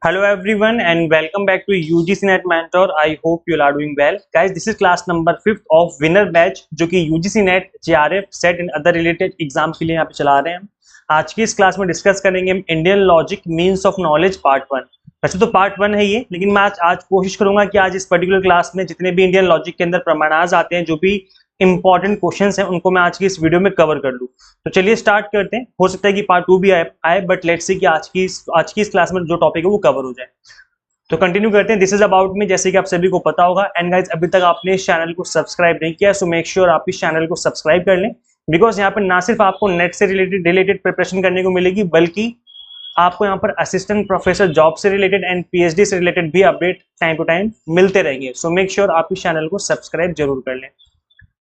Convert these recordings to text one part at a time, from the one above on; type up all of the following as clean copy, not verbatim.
Hello everyone and welcome back to UGC Net Mentor. I hope you are doing well. Guys, this is class number 5th of winner batch जो कि UGC Net, JRF, set and other related exam के लिए यहाँ पे चला रहे हैं हम। आज की इस क्लास में डिस्कस करेंगे हम Indian logic means of knowledge part 1। वैसे तो पार्ट 1 है ये, लेकिन मैं आज कोशिश करूंगा कि आज इस पर्टिकुलर क्लास में जितने भी इंडियन लॉजिक के अंदर प्रमाणाज आते हैं, जो भी इंपॉर्टेंट क्वेश्चंस हैं, उनको मैं आज की इस वीडियो में कवर कर लूं। तो चलिए स्टार्ट करते हैं। हो सकता है कि पार्ट 2 भी आए बट लेट्स सी कि आज की इस क्लास में जो टॉपिक है वो कवर हो जाए। तो कंटिन्यू करते हैं। दिस इज अबाउट मी, जैसे कि आप सभी को पता होगा। एंड गाइस, अभी तक आपने इस चैनल को सब्सक्राइब नहीं किया, सो मेक श्योर आप इस चैनल को सब्सक्राइब कर लें, बिकॉज यहाँ पर ना सिर्फ आपको नेट से रिलेटेड प्रिपरेशन करने को मिलेगी, बल्कि आपको यहाँ पर असिस्टेंट प्रोफेसर जॉब से रिलेटेड एंड पीएचडी से रिलेटेड भी अपडेट टाइम टू टाइम मिलते रहेंगे। सो मेक श्योर आप इस चैनल को सब्सक्राइब जरूर कर लें।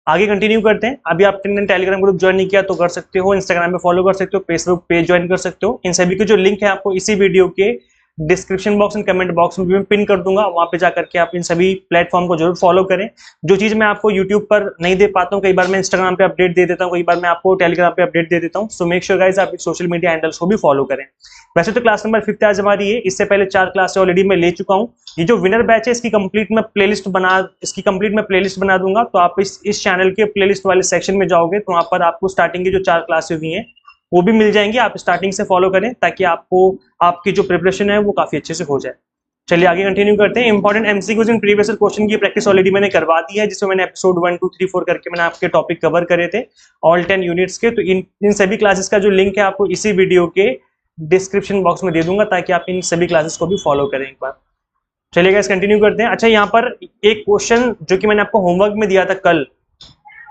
आगे कंटिन्यू करते हैं। अभी आपने टेलीग्राम ग्रुप ज्वाइन नहीं किया तो कर सकते हो, इंस्टाग्राम पे फॉलो कर सकते हो, फेसबुक पेज ज्वाइन कर सकते हो। इन सभी के जो लिंक है आपको इसी वीडियो के description box and comment box में भी पिन कर दूंगा। वहां पे जाकर के आप इन सभी प्लेटफॉर्म को जरूर फॉलो करें। जो चीज मैं आपको यूट्यूब पर नहीं दे पाता हूँ, कई बार मैं इंस्टाग्राम पे अपडेट दे देता हूँ, कई बार मैं आपको टेलीग्राम पे अपडेट दे देता हूँ। सो मेक श्योर गाइस आप सोशल मीडिया हैंडल्स को भी फॉलो करें। वैसे तो क्लास नंबर 5 आज हमारी है, इससे पहले 4 क्लास ऑलरेडी मैं ले चुका हूँ। ये जो विनर बैच है इसकी कंप्लीट मैं प्लेलिस्ट बना दूंगा। तो आप इस चैनल के प्लेलिस्ट वाले सेक्शन में जाओगे तो वहां पर आपको स्टार्टिंग की जो 4 क्लासेस हुई हैं वो भी मिल जाएंगी। आप स्टार्टिंग से फॉलो करें ताकि आपको आपकी जो प्रिपरेशन है वो काफी अच्छे से हो जाए। चलिए आगे कंटिन्यू करते हैं। Important MCQs in previous question की प्रैक्टिस ऑलरेडी मैंने करवा दी है, जिसमें मैंने एपिसोड 1, 2, 3, 4 करके मैंने आपके टॉपिक कवर करे थे, ऑल 10 यूनिट्स के। तो इन सभी क्लासेस का जो लिंक है आपको इसी वीडियो के डिस्क्रिप्शन बॉक्स में दे दूंगा, ताकि आप इन सभी क्लासेस को भी फॉलो करें एक बार। चलिए गाइस कंटिन्यू करते हैं। अच्छा, यहाँ पर एक क्वेश्चन जो कि मैंने आपको होमवर्क में दिया था कल,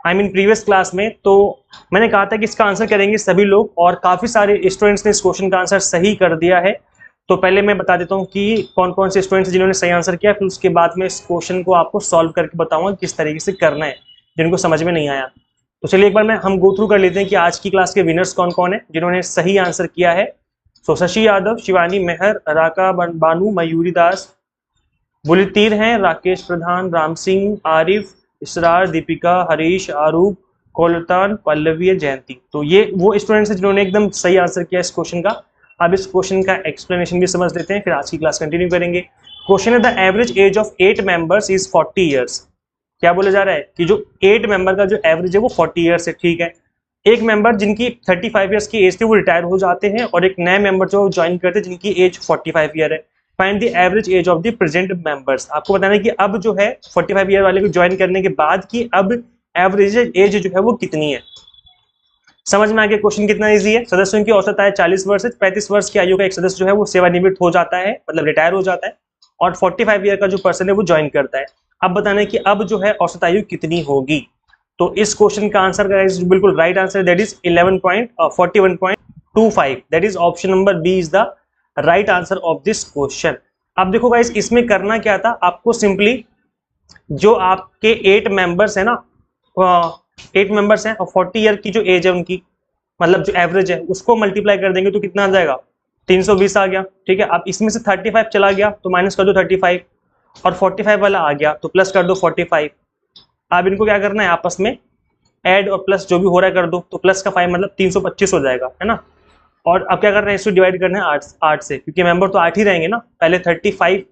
प्रीवियस क्लास में, तो मैंने कहा था कि इसका आंसर करेंगे सभी लोग, और काफी सारे स्टूडेंट्स ने इस क्वेश्चन का आंसर सही कर दिया है। तो पहले मैं बता देता हूँ कि कौन कौन से स्टूडेंट्स जिन्होंने सही आंसर किया, फिर उसके बाद में इस क्वेश्चन को आपको सॉल्व करके बताऊंगा किस तरीके से करना है जिनको समझ में नहीं आया। तो चलिए एक बार हम गो थ्रू कर लेते हैं कि आज की क्लास के विनर्स कौन कौन है जिन्होंने सही आंसर किया है। तो शशि यादव, शिवानी मेहर, राका बानू, मयूरी दास, बुलतीर हैं, राकेश प्रधान, राम सिंह, आरिफ, इसरार, दीपिका, हरीश, आरूप, कोलतान, पल्लवी, जयंती। तो ये वो स्टूडेंट्स हैं जिन्होंने एकदम सही आंसर किया इस क्वेश्चन का। अब इस क्वेश्चन का एक्सप्लेनेशन भी समझ लेते हैं, फिर आज की क्लास कंटिन्यू करेंगे। क्वेश्चन है, the average age of 8 members is 40 years. क्या बोला जा रहा है कि जो 8 मेंबर का जो एवरेज है वो 40 ईयर्स है। ठीक है, एक मेंबर जिनकी 35 ईयर्स की एज थी वो रिटायर हो जाते हैं, और एक नए मेंबर जो ज्वाइन करते हैं जिनकी एज 45 ईयर है। Find the average age of the present members. आपको बताना है कि अब जो है 45 ईयर वाले को ज्वाइन करने के बाद की अब एवरेज एज जो है वो कितनी है। समझ में आ गया क्वेश्चन कितना इजी है। सदस्यों की औसत आयु 40 वर्ष है। 35 वर्ष की आयु का एक सदस्य जो है वो सेवानिवृत्त हो जाता है, मतलब रिटायर हो जाता है, और 45 ईयर का जो पर्सन है वो ज्वाइन करता है। अब बताना है कि अब जो है औसत आयु कितनी होगी। तो इस क्वेश्चन का आंसर बिल्कुल right answer, that is 41.25। That is option number B is the right answer of this question. अब देखो गाइस, इसमें करना क्या था, आपको सिंपली जो आपके 8 मेंबर्स है ना, 8 मेंबर्स हैं और 40 ईयर की जो एज है उनकी, मतलब जो एवरेज है, उसको मल्टीप्लाई कर देंगे तो कितना आ जाएगा, 320 आ गया। ठीक है, अब इसमें से 35 चला गया तो माइनस कर दो 35, और 45 वाला आ गया तो प्लस कर दो 45। अब इनको क्या करना है, आपस में ऐड और प्लस जो भी हो रहा है कर दो, तो प्लस का 5 मतलब 325 हो जाएगा, है ना। और अब क्या करना है, इसको डिवाइड करना है 8 से, क्योंकि मेंबर तो 8 ही रहेंगे ना। पहले 35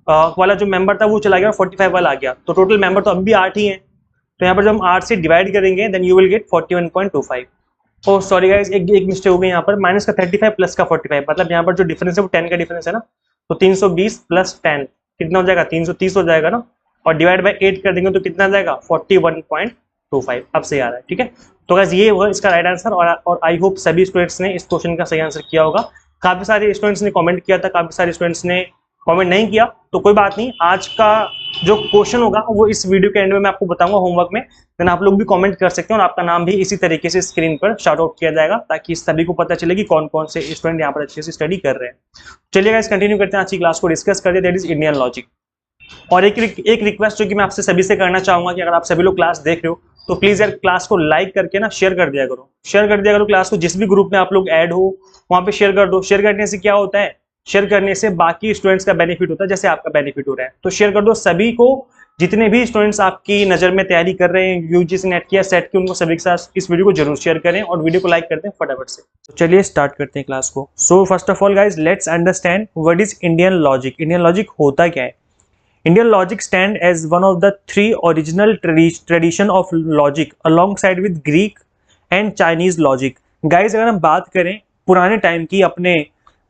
वाला जो मेंबर था वो चला गया, 45 वाला आ गया, तो टोटल मेंबर तो अब भी 8 ही हैं। तो यहाँ पर जब हम 8 से डिवाइड करेंगे then you will get 41.25। Oh sorry guys, एक मिस्टेक हो गई यहाँ पर, माइनस का 35 प्लस का 45, मतलब यहाँ पर जो डिफरेंस है वो 10 का डिफरेंस है ना। तो 320 प्लस 10 कितना हो जाएगा, 330 हो जाएगा ना, और डिवाइड बाई 8 कर देंगे तो कितना आ जाएगा, 41.25। अब सही आ रहा है। ठीक है, तो गाइस ये होगा इसका राइट आंसर, और आई होप सभी स्टूडेंट्स ने इस क्वेश्चन का सही आंसर किया होगा। काफी सारे स्टूडेंट्स ने कमेंट किया था, काफी सारे स्टूडेंट्स ने कमेंट नहीं किया, तो कोई बात नहीं। आज का जो क्वेश्चन होगा वो इस वीडियो के एंड में मैं आपको बताऊंगा होमवर्क में, देन आप लोग भी कमेंट कर सकते हैं, और आपका नाम भी इसी तरीके से स्क्रीन पर शाउट आउट किया जाएगा, ताकि सभी को पता चले कि कौन कौन से स्टूडेंट यहाँ पर अच्छे से स्टडी कर रहे हैं। चलिए गाइस कंटिन्यू करते हैं, आज की क्लास को डिस्कस करते हैं, दैट इज इंडियन लॉजिक। और एक रिक्वेस्ट जो कि मैं आपसे सभी से करना चाहूंगा कि अगर आप सभी लोग क्लास देख रहे हो तो प्लीज यार क्लास को लाइक करके ना शेयर कर दिया करो क्लास को। जिस भी ग्रुप में आप लोग ऐड हो वहां पे शेयर कर दो। शेयर करने से क्या होता है, शेयर करने से बाकी स्टूडेंट्स का बेनिफिट होता है, जैसे आपका बेनिफिट हो रहा है। तो शेयर कर दो सभी को, जितने भी स्टूडेंट्स आपकी नज़र में तैयारी कर रहे हैं यूजीसी नेट की या सेट की, उनको सभी के साथ इस वीडियो को जरूर शेयर करें और वीडियो को लाइक कर दें फटाफट से। तो चलिए स्टार्ट करते हैं क्लास को। So first of all guys, let's understand what is Indian logic. Indian logic होता क्या है? Indian logic stand as one of the three original tradition of logic alongside with Greek and Chinese logic. Guys, अगर हम बात करें पुराने time की, अपने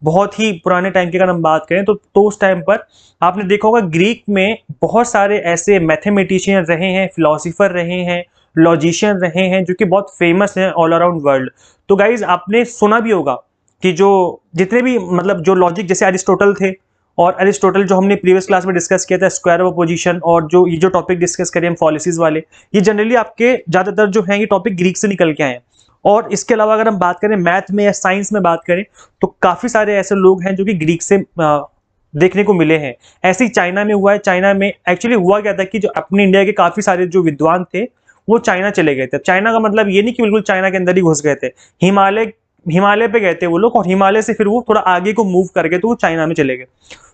बहुत ही पुराने टाइम की अगर हम बात करें तो उस टाइम पर आपने देखा होगा ग्रीक में बहुत सारे ऐसे मैथमेटिशियन रहे हैं, फिलोसोफर रहे हैं, लॉजिशियन रहे हैं जो कि बहुत फेमस हैं ऑल अराउंड वर्ल्ड। तो गाइज आपने सुना भी होगा कि जो जितने भी मतलब जो लॉजिक, जैसे अरिस्टोटल थे, और अरिस्टोटल जो हमने प्रीवियस क्लास में डिस्कस किया था स्क्वायर ऑफ अपोजिशन, और जो ये जो टॉपिक डिस्कस करें हम फॉलिसीज वाले, ये जनरली आपके ज्यादातर जो हैं ये टॉपिक ग्रीक से निकल के आए हैं। और इसके अलावा अगर हम बात करें मैथ में या साइंस में बात करें तो काफी सारे ऐसे लोग हैं जो कि ग्रीक से देखने को मिले हैं। ऐसे ही चाइना में हुआ है। चाइना में एक्चुअली हुआ क्या था कि जो अपने इंडिया के काफी सारे जो विद्वान थे वो चाइना चले गए थे। चाइना का मतलब ये नहीं कि बिल्कुल चाइना के अंदर ही घुस गए थे, हिमालय पे गए थे वो लोग, और हिमालय से फिर वो थोड़ा आगे को मूव कर गए तो वो चाइना में चले गए।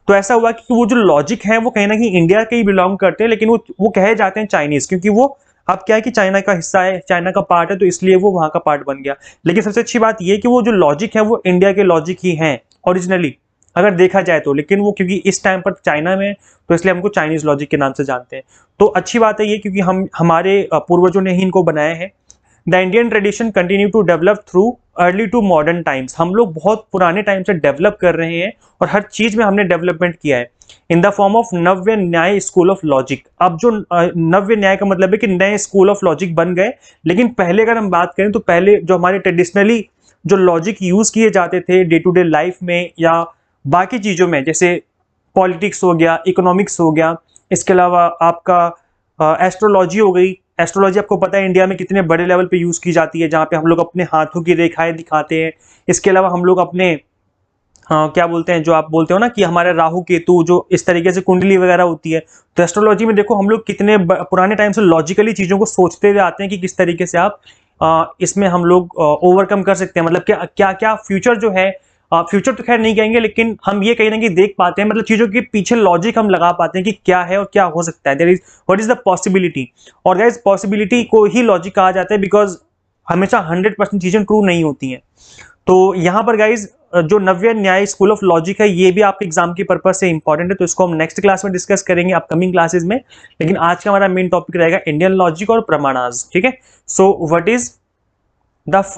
तो ऐसा हुआ कि वो जो लॉजिक है वो कहीं ना कहीं इंडिया के ही बिलोंग करते हैं, लेकिन वो कहे जाते हैं चाइनीज, क्योंकि वो अब क्या है कि चाइना का हिस्सा है, चाइना का पार्ट है, तो इसलिए वो वहां का पार्ट बन गया। लेकिन सबसे अच्छी बात ये कि वो जो लॉजिक है वो इंडिया के लॉजिक ही हैं ओरिजिनली अगर देखा जाए तो। लेकिन वो क्योंकि इस टाइम पर चाइना में, तो इसलिए हमको चाइनीज लॉजिक के नाम से जानते हैं। तो अच्छी बात है ये, क्योंकि हमारे पूर्वजों ने ही इनको बनाया है। The Indian tradition continue to develop through early to modern times. हम लोग बहुत पुराने टाइम से डेवलप कर रहे हैं और हर चीज में हमने डेवलपमेंट किया है इन द फॉर्म ऑफ नव्य न्याय स्कूल ऑफ लॉजिक। अब जो नव्य न्याय का मतलब है कि नए स्कूल ऑफ लॉजिक बन गए। लेकिन पहले अगर हम बात करें तो पहले जो हमारे ट्रेडिशनली जो लॉजिक यूज किए जाते थे डे टू डे लाइफ में या बाकी चीजों में, जैसे पॉलिटिक्स हो गया, इकोनॉमिक्स हो गया, इसके अलावा आपका एस्ट्रोलॉजी हो गई। एस्ट्रोलॉजी आपको पता है इंडिया में कितने बड़े लेवल पे यूज की जाती है, जहाँ पे हम लोग अपने हाथों की रेखाएं दिखाते हैं। इसके अलावा हम लोग अपने क्या बोलते हैं, जो आप बोलते हो ना कि हमारे राहु केतु जो इस तरीके से कुंडली वगैरह होती है, तो एस्ट्रोलॉजी में देखो हम लोग कितने पुराने टाइम से लॉजिकली चीजों को सोचते हुए आते हैं कि किस तरीके से आप इसमें हम लोग ओवरकम कर सकते हैं। मतलब क्या क्या फ्यूचर जो है, फ्यूचर तो खैर नहीं कहेंगे, लेकिन हम ये कहीं ना कहीं देख पाते हैं, मतलब चीजों के पीछे लॉजिक हम लगा पाते हैं कि क्या है और क्या हो सकता है। There is what is the possibility. और गाइस पॉसिबिलिटी को ही लॉजिक कहा जाता है, बिकॉज हमेशा 100% चीजें ट्रू नहीं होती हैं। तो यहाँ पर गाइज जो नव्य न्याय स्कूल ऑफ लॉजिक है ये भी आपके एग्जाम के पर्पज से इंपॉर्टेंट है, तो इसको हम नेक्स्ट क्लास में डिस्कस करेंगे अपकमिंग क्लासेस में। लेकिन आज का हमारा मेन टॉपिक रहेगा इंडियन लॉजिक और प्रमाणाज। ठीक है, so what is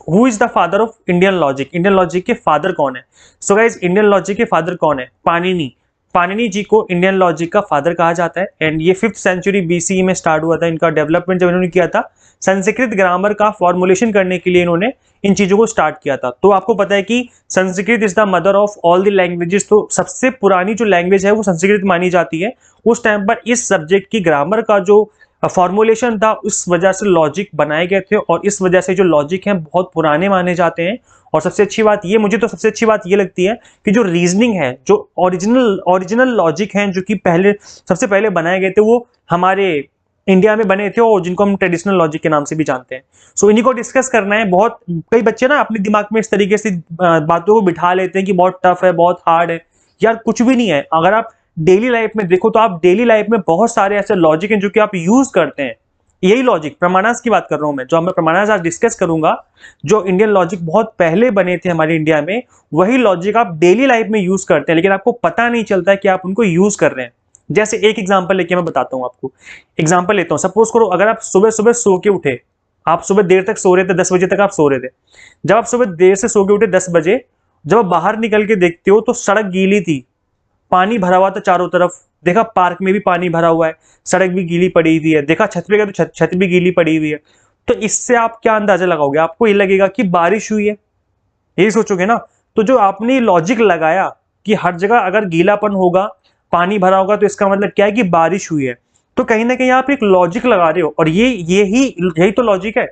who is the father of Indian logic. Indian logic के फादर कौन है? सो गाइज इंडियन लॉजिक के फादर कौन है? पाणिनि जी को इंडियन लॉजिक का फादर कहा जाता है। एंड ये 5th सेंचुरी BCE में स्टार्ट हुआ था इनका डेवलपमेंट, जब इन्होंने किया था संस्कृत ग्रामर का फॉर्मुलेशन करने के लिए इन्होंने इन चीजों को स्टार्ट किया था। तो आपको पता है कि Sanskrit is the mother of all the languages, तो सबसे पुरानी जो लैंग्वेज है वो संस्कृत मानी जाती है। उस टाइम पर इस सब्जेक्ट की ग्रामर का जो फॉर्मुलेशन था उस वजह से लॉजिक बनाए गए थे, और इस वजह से जो लॉजिक हैं बहुत पुराने माने जाते हैं। और सबसे अच्छी बात ये, मुझे तो सबसे अच्छी बात ये लगती है कि जो रीजनिंग है, जो ओरिजिनल लॉजिक हैं जो कि सबसे पहले बनाए गए थे, वो हमारे इंडिया में बने थे, और जिनको हम ट्रेडिशनल लॉजिक के नाम से भी जानते हैं। सो इन्हीं को डिस्कस करना है। बहुत कई बच्चे ना अपने दिमाग में इस तरीके से बातों को बिठा लेते हैं कि बहुत टफ है, बहुत हार्ड है। यार कुछ भी नहीं है। अगर आप डेली लाइफ में देखो तो आप डेली लाइफ में बहुत सारे ऐसे लॉजिक हैं जो कि आप यूज करते हैं। यही लॉजिक प्रमाणास की बात कर रहा हूं मैं, जो मैं प्रमाणास आज डिस्कस करूंगा, जो इंडियन लॉजिक बहुत पहले बने थे हमारे इंडिया में, वही लॉजिक आप डेली लाइफ में यूज करते हैं, लेकिन आपको पता नहीं चलता है कि आप उनको यूज कर रहे हैं। जैसे एक एग्जांपल लेके मैं बताता हूं आपको। एग्जांपल लेता हूं, सपोज करो अगर आप सुबह सुबह सो के उठे, आप सुबह देर तक सो रहे थे, 10 बजे तक आप सो रहे थे। जब आप सुबह देर से सो के उठे 10 बजे, जब आप बाहर निकल के देखते हो तो सड़क गीली थी, पानी भरा हुआ था चारों तरफ। देखा पार्क में भी पानी भरा हुआ है, सड़क भी गीली पड़ी हुई है। देखा छत पे गया तो छत भी गीली पड़ी हुई है। तो इससे आप क्या अंदाजा लगाओगे? आपको ये लगेगा कि बारिश हुई है, यही सोचोगे ना। तो जो आपने लॉजिक लगाया कि हर जगह अगर गीलापन होगा, पानी भरा होगा, तो इसका मतलब क्या है कि बारिश हुई है। तो कहीं ना कहीं आप एक लॉजिक लगा रहे हो, और यही तो लॉजिक है।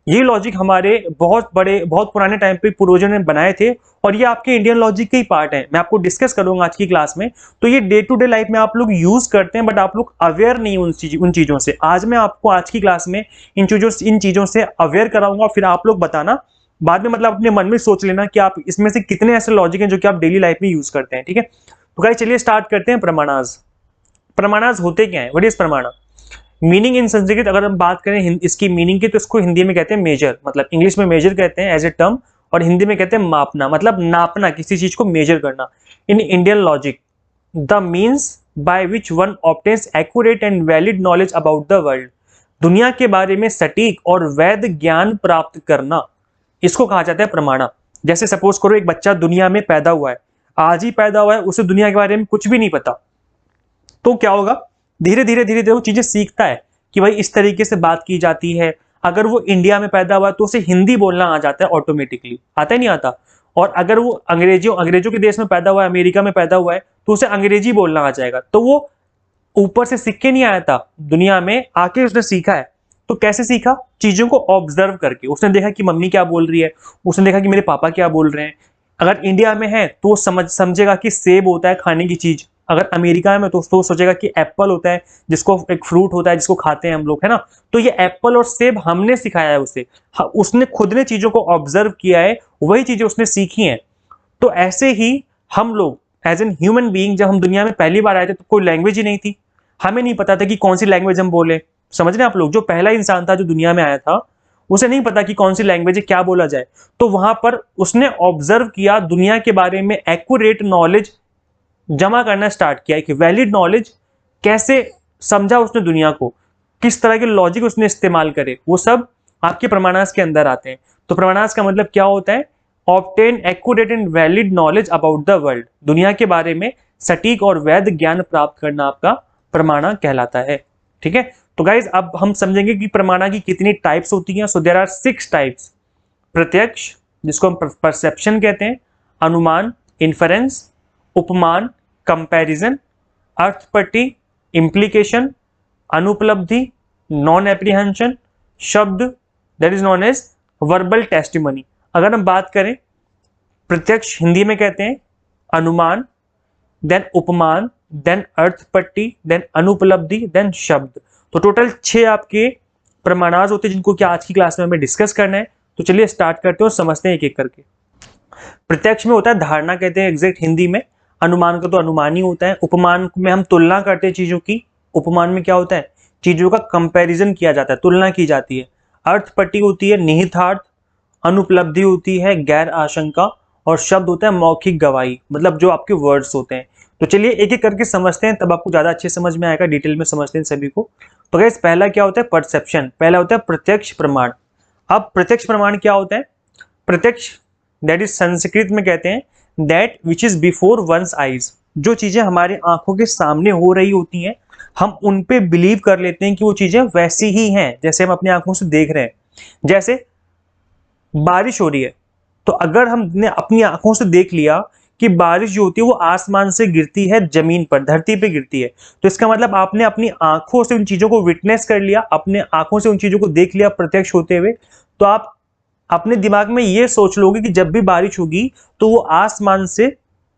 ये लॉजिक हमारे बहुत पुराने टाइम पे पूर्वजों ने बनाए थे, और ये आपके इंडियन लॉजिक के ही पार्ट है। मैं आपको डिस्कस करूंगा आज की क्लास में। तो ये डे टू डे लाइफ में आप लोग यूज करते हैं, बट आप लोग अवेयर नहीं उन चीजों से। आज मैं आपको आज की क्लास में इन चीजों से अवेयर कराऊंगा, फिर आप लोग बताना बाद में, मतलब अपने मन में सोच लेना कि आप इसमें से कितने ऐसे लॉजिक हैं जो कि आप डेली लाइफ में यूज करते हैं। ठीक है, तो गाइस चलिए स्टार्ट करते हैं प्रमाणाज। प्रमाणाज होते क्या है? व्हाट इज प्रमाण? मीनिंग इन संस्कृत अगर हम बात करें इसकी मीनिंग की, तो इसको हिंदी में कहते हैं मेजर, मतलब इंग्लिश में मेजर कहते हैं एज ए टर्म, और हिंदी में कहते हैं मापना, मतलब नापना, किसी चीज को मेजर करना। इन Indian logic the means by which one obtains accurate and valid knowledge about the world, दुनिया के बारे में सटीक और वैध ज्ञान प्राप्त करना, इसको कहा जाता है प्रमाणा। जैसे सपोज करो एक बच्चा दुनिया में पैदा हुआ है, आज ही पैदा हुआ है, उसे दुनिया के बारे में कुछ भी नहीं पता, तो क्या होगा, धीरे धीरे धीरे धीरे वो चीजें सीखता है कि भाई इस तरीके से बात की जाती है। अगर वो इंडिया में पैदा हुआ है तो उसे हिंदी बोलना आ जाता है ऑटोमेटिकली, आता ही नहीं आता। और अगर वो अंग्रेजों के देश में पैदा हुआ है, अमेरिका में पैदा हुआ है, तो उसे अंग्रेजी बोलना आ जाएगा। तो वो ऊपर से सीख के नहीं आया था, दुनिया में आके उसने सीखा है। तो कैसे सीखा, चीजों को ऑब्जर्व करके। उसने देखा कि मम्मी क्या बोल रही है, उसने देखा कि मेरे पापा क्या बोल रहे हैं। अगर इंडिया में है तो वो समझेगा कि सेब होता है खाने की चीज, अगर अमेरिका में तो वो सोचेगा कि एप्पल होता है, जिसको एक फ्रूट होता है जिसको खाते हैं हम लोग, है ना। तो ये एप्पल और सेब हमने सिखाया है उसे, उसने खुद ने चीजों को ऑब्जर्व किया है, वही चीजें उसने सीखी हैं। तो ऐसे ही हम लोग एज एन ह्यूमन बीइंग, जब हम दुनिया में पहली बार आए थे तो कोई लैंग्वेज ही नहीं थी, हमें नहीं पता था कि कौन सी लैंग्वेज हम बोले। समझ रहे हैं आप लोग, जो पहला इंसान था जो दुनिया में आया था, उसे नहीं पता कि कौन सी लैंग्वेज है, क्या बोला जाए। तो वहां पर उसने ऑब्जर्व किया, दुनिया के बारे में एक्यूरेट नॉलेज जमा करना स्टार्ट किया, कि वैलिड नॉलेज कैसे समझा उसने दुनिया को, किस तरह के लॉजिक उसने इस्तेमाल करे, वो सब आपके प्रमाणास के अंदर आते हैं। तो प्रमाणास का मतलब क्या होता है, obtain accurate and valid knowledge about the world, दुनिया के बारे में सटीक और वैध ज्ञान प्राप्त करना आपका प्रमाणा कहलाता है। ठीक है, तो गाइज अब हम समझेंगे कि प्रमाणा की कितनी टाइप्स होती हैं। So there are 6 types. प्रत्यक्ष, जिसको हम परसेप्शन कहते हैं, अनुमान, इन्फरेंस, उपमान, कंपैरिजन, अर्थपट्टी, इंप्लीकेशन, अनुपलब्धि, नॉन एप्रीहेंशन, शब्द, that is known as verbal testimony. अगर हम बात करें, प्रत्यक्ष हिंदी में कहते हैं अनुमान, देन उपमान, देन अर्थपट्टी, देन अनुपलब्धि, देन शब्द। तो टोटल 6 आपके प्रमाणाज होते हैं, जिनको कि आज की क्लास में हमें डिस्कस करना है। तो चलिए स्टार्ट करते हैं और समझते हैं एक एक करके। प्रत्यक्ष में होता है धारणा कहते हैं एग्जैक्ट हिंदी में, अनुमान का तो अनुमान ही होता है, उपमान में हम तुलना करते हैं चीजों की, उपमान में क्या होता है, चीजों का कंपैरिजन किया जाता है, तुलना की जाती है। अर्थपट्टी होती है निहितार्थ, अनुपलब्धि होती है गैर आशंका, और शब्द होता है मौखिक गवाही, मतलब जो आपके वर्ड्स होते हैं। तो चलिए एक एक करके समझते हैं, तब आपको ज्यादा अच्छे समझ में आएगा, डिटेल में समझते हैं सभी को। तो गाइस पहला क्या होता है, परसेप्शन, पहला होता है प्रत्यक्ष प्रमाण। अब प्रत्यक्ष प्रमाण क्या होता है, प्रत्यक्ष दैट इज संस्कृत में कहते हैं that which is before one's eyes, जो चीजें हमारे आंखों के सामने हो रही होती हैं, हम उन पे बिलीव कर लेते हैं कि वो चीजें वैसी ही हैं जैसे हम अपनी आंखों से देख रहे हैं। जैसे बारिश हो रही है, तो अगर हमने अपनी आंखों से देख लिया कि बारिश जो होती है वो आसमान से गिरती है, जमीन पर, धरती पे गिरती है, तो इसका मतलब आपने अपनी आंखों से उन चीजों को विटनेस कर लिया, अपने आंखों से उन चीजों को देख लिया प्रत्यक्ष होते हुए। तो आप अपने दिमाग में ये सोच लोगे कि जब भी बारिश होगी तो वो आसमान से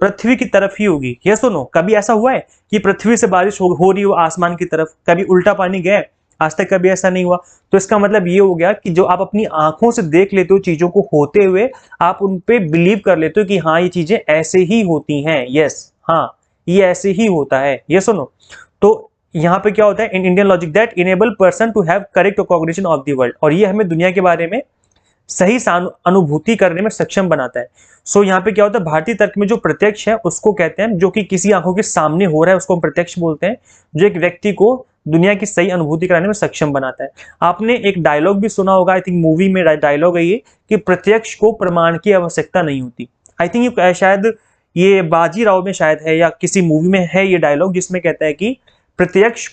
पृथ्वी की तरफ ही होगी। ये सुनो, कभी ऐसा हुआ है कि पृथ्वी से बारिश हो रही हो आसमान की तरफ, कभी उल्टा पानी गया है? आज तक कभी ऐसा नहीं हुआ। तो इसका मतलब ये हो गया कि जो आप अपनी आंखों से देख लेते हो चीजों को होते हुए, आप उन पे बिलीव कर लेते हो कि हाँ ये चीजें ऐसे ही होती हैं, यस हाँ ये ऐसे ही होता है। ये सुनो, तो यहाँ पे क्या होता है, in Indian logic that enable person to have correct cognition of the world, और ये हमें दुनिया के बारे में सही अनुभूति करने में सक्षम बनाता है। सो यहाँ पे क्या होता है, भारतीय तर्क में जो प्रत्यक्ष है उसको कहते हैं, जो कि किसी आंखों के सामने हो रहा है उसको हम प्रत्यक्ष बोलते हैं, जो एक व्यक्ति को दुनिया की सही अनुभूति कराने में सक्षम बनाता है। आपने एक डायलॉग भी सुना होगा, आई थिंक मूवी में डायलॉग है ये, कि प्रत्यक्ष को प्रमाण की आवश्यकता नहीं होती। आई थिंक ये शायद ये बाजीराव में शायद है या किसी मूवी में है ये डायलॉग, जिसमें कहता है कि प्रत्यक्ष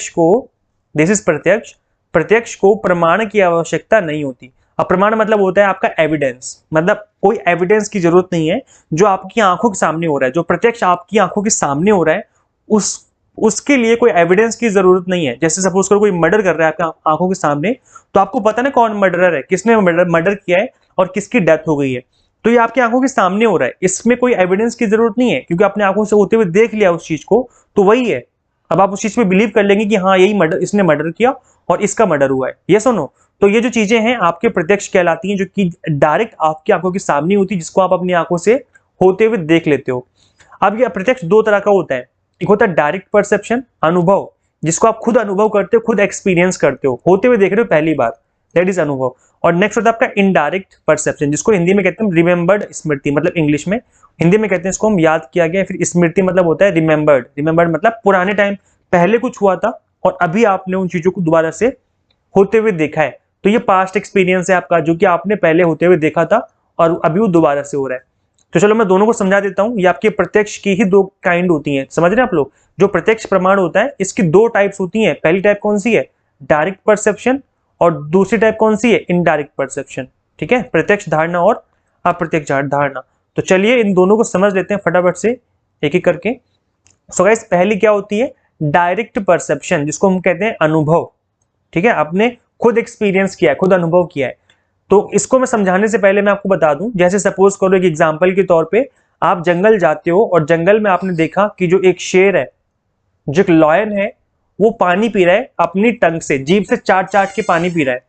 को दिस इज प्रत्यक्ष को प्रमाण की आवश्यकता नहीं होती। अब प्रमाण मतलब होता है आपका एविडेंस, मतलब कोई एविडेंस की जरूरत नहीं है, जो आपकी आंखों के सामने हो रहा है, जो प्रत्यक्ष आपकी आंखों के सामने हो रहा है उसके लिए कोई एविडेंस की जरूरत नहीं है। जैसे सपोज करो कोई मर्डर कर रहा है आपकी आंखों के सामने, तो आपको पता ना कौन मर्डरर है, किसने मर्डर किया है और किसकी डेथ हो गई है, तो ये आपकी आंखों के सामने हो रहा है, इसमें कोई एविडेंस की जरूरत नहीं है, क्योंकि आपने आंखों से होते हुए देख लिया उस चीज को, तो वही है। अब आप उस चीज पे बिलीव कर लेंगे कि हाँ यही मर्डर, इसने मर्डर किया और इसका मर्डर हुआ है। ये सुनो, तो ये जो चीजें हैं आपके प्रत्यक्ष कहलाती हैं, जो कि डायरेक्ट आपकी आंखों के सामने होती है, जिसको आप अपनी आंखों से होते हुए देख लेते हो। अब ये प्रत्यक्ष दो तरह का होता है, एक होता है डायरेक्ट परसेप्शन, अनुभव, जिसको आप खुद अनुभव करते हो, खुद एक्सपीरियंस करते हो, होते हुए देख रहे हो पहली बार, दैट इज अनुभव। और नेक्स्ट होता है आपका इनडायरेक्ट परसेप्शन, जिसको हिंदी में कहते हैं रिमेंबर्ड स्मृति, मतलब इंग्लिश में, हिंदी में कहते हैं इसको हम याद किया गया। फिर स्मृति मतलब होता है रिमेंबर्ड, रिमेंबर्ड मतलब पुराने टाइम पहले कुछ हुआ था और अभी आपने उन चीजों को दोबारा से होते हुए देखा है, तो ये पास्ट एक्सपीरियंस है आपका, जो कि आपने पहले होते हुए देखा था और अभी वो दोबारा से हो रहा है। तो चलो मैं दोनों को समझा देता हूं। ये आपके प्रत्यक्ष की ही दो काइंड होती हैं, समझ रहे हैं आप लोग। जो प्रत्यक्ष प्रमाण होता है इसकी दो टाइप्स होती हैं। पहली टाइप कौन सी है? Direct perception. और दूसरी टाइप कौन सी है? Indirect perception. ठीक है, प्रत्यक्ष धारणा और अप्रत्यक्ष धारणा। तो चलिए इन दोनों को समझ लेते हैं फटाफट से एक एक करके। सो गाइस, पहली क्या होती है? डायरेक्ट परसेप्शन, जिसको हम कहते हैं अनुभव। ठीक है, आपने खुद एक्सपीरियंस किया है, खुद अनुभव किया है। तो इसको मैं समझाने से पहले मैं आपको बता दूं, जैसे सपोज करो एक एग्जांपल के तौर पे आप जंगल जाते हो और जंगल में आपने देखा कि जो एक शेर है, जो एक लॉयन है, वो पानी पी रहा है अपनी टंग से, जीभ से चाट चाट के पानी पी रहा है।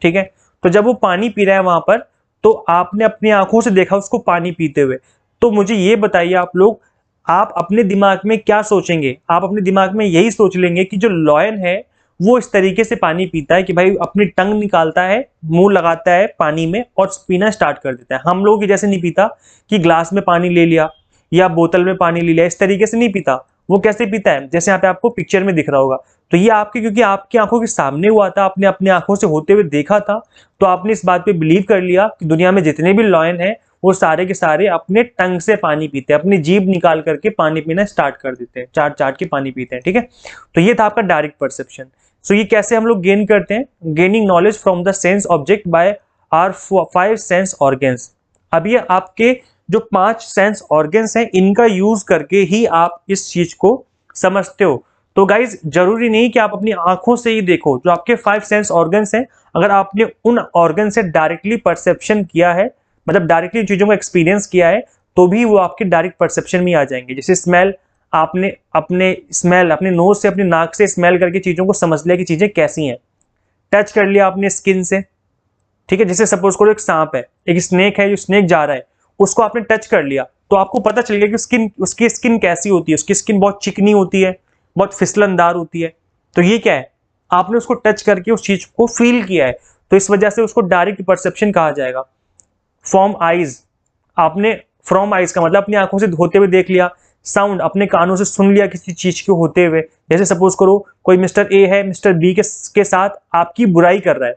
ठीक है, तो जब वो पानी पी रहा है वहां पर, तो आपने अपनी आंखों से देखा उसको पानी पीते हुए। तो मुझे ये बताइए आप लोग, आप अपने दिमाग में क्या सोचेंगे? आप अपने दिमाग में यही सोच लेंगे कि जो लॉयन है वो इस तरीके से पानी पीता है कि भाई अपनी टंग निकालता है, मुंह लगाता है पानी में और पीना स्टार्ट कर देता है। हम लोगों की जैसे नहीं पीता कि ग्लास में पानी ले लिया या बोतल में पानी ले लिया, इस तरीके से नहीं पीता। वो कैसे पीता है? जैसे यहाँ पे आपको पिक्चर में दिख रहा होगा। तो ये आपके, क्योंकि आपकी आंखों के सामने हुआ था, आपने अपनी आंखों से होते हुए देखा था, तो आपने इस बात पे बिलीव कर लिया कि दुनिया में जितने भी लॉयन है वो सारे के सारे अपने टंग से पानी पीते हैं, अपनी जीभ निकाल करके पानी पीना स्टार्ट कर देते हैं, चाट चाट के पानी पीते हैं। ठीक है, तो ये था आपका डायरेक्ट परसेप्शन। सो ये कैसे हम लोग गेन करते हैं? Gaining knowledge from the sense object by our 5 sense organs. अब ये आपके जो 5 सेंस ऑर्गन्स हैं, इनका यूज करके ही आप इस चीज को समझते हो। तो गाइज, जरूरी नहीं कि आप अपनी आंखों से ही देखो। जो आपके 5 सेंस ऑर्गन्स हैं, अगर आपने उन ऑर्गन से डायरेक्टली परसेप्शन किया है, मतलब डायरेक्टली चीजों को एक्सपीरियंस किया है, तो भी वो आपके डायरेक्ट परसेप्शन में आ जाएंगे। जैसे स्मेल, आपने अपने नोज से, अपनी नाक से स्मेल करके चीजों को समझ लिया कि चीजें कैसी हैं। टच कर लिया आपने स्किन से। ठीक है, जैसे सपोज करो एक सांप है, एक स्नेक है, जो स्नेक जा रहा है, उसको आपने टच कर लिया, तो आपको पता चल गया कि उसकी स्किन कैसी होती है। उसकी स्किन बहुत चिकनी होती है, बहुत फिसलनदार होती है। तो ये क्या है? आपने उसको टच करके उस चीज को फील किया है, तो इस वजह से उसको डायरेक्ट परसेप्शन कहा जाएगा। फ्रॉम आईज, आपने फ्रॉम आईज का मतलब अपनी आंखों से होते हुए देख लिया। साउंड, अपने कानों से सुन लिया किसी चीज को होते हुए। जैसे सपोज करो कोई मिस्टर ए है, मिस्टर बी के साथ आपकी बुराई कर रहा है,